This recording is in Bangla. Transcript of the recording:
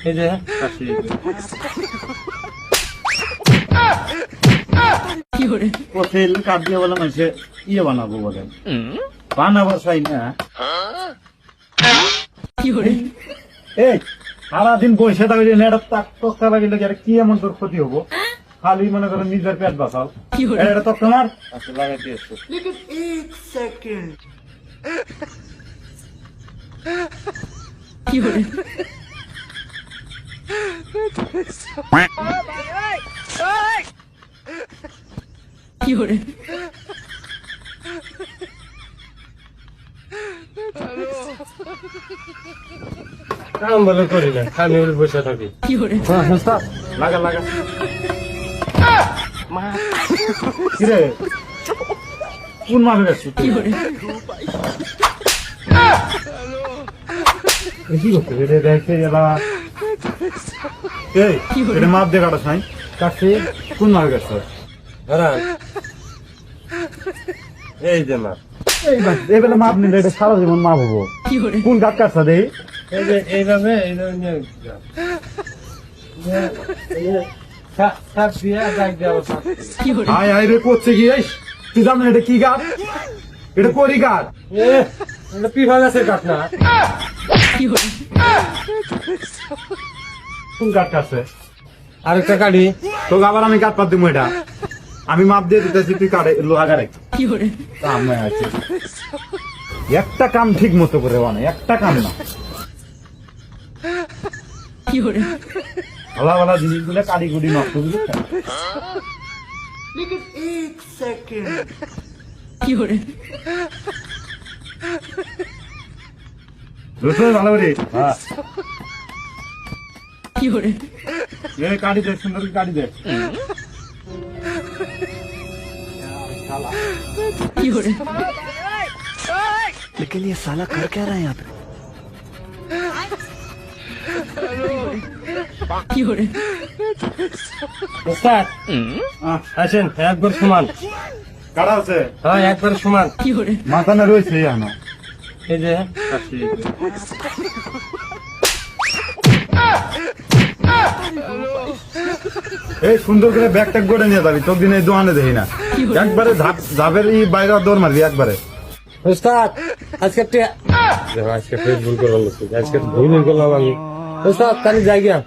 এই যে কাশি তেল কাট দিয়ে বলে মানুষে ইয়ে বানাবো বলে বানাবো চাই না। এই সারাদিন বসে থাকবে তক্তা লাগিলে কি এমন তোর ক্ষতি হবো? খালি মনে করো নিজের পেট বাঁচাও। এটা তো তোমার লাগাই দিয়েছো। কাম বলে করি না, আমি বসে থাকি। লাগা লাগা কিরে কোন মাপে গেছো? কি করতে দেখে এলা এটা মাপ দিয়ে কাটা সাই কাছে কোন মাপে গেছো? এই যে মা, এইবেলা মাপ নিলে এটা সারা জীবন মাপ হবো। কোন গাছ কাটছা দেই? এই যে এইভাবে আয় আয় রে করছে কি? তুই জানো এটা কি গাছ? এটা করি গাছ, পিফা গাছের কাঠ না। কোন গাছ কাটছে? আরেকটা কাঠি তোকে আবার আমি কাট পাত দিব। এটা আমি মাপ দিয়ে দিতেছি, তুই কাটে লোহা গাড়ে আছে। একটা কাম ঠিক মতো করে বানা, একটা কাম না। ভালো ভালো জিনিসগুলো কারিগরি নষ্ট বুঝলি। ভালো করে কাটি দে, সুন্দর কাটি দে। लेकिन ये साला कर क्या रहा है यहाँ पे? আসেন একবার সমান কাটা আছে? হ্যাঁ একবার সমান মাথা না রয়েছে এখানে। এই যে এই সুন্দর করে ব্যাগ ট্যাগ করে নিয়ে যাবি, তোর দিনে দোকানে দেখি না। একবারে ধাপের বাইরে দৌড় মারবি একবারে। ওস্তাদ আজকে আজকে ভুল করলাম, আজকে ভুল করলাম আমি। ওস্তাদ তাহলে যাই গিয়া।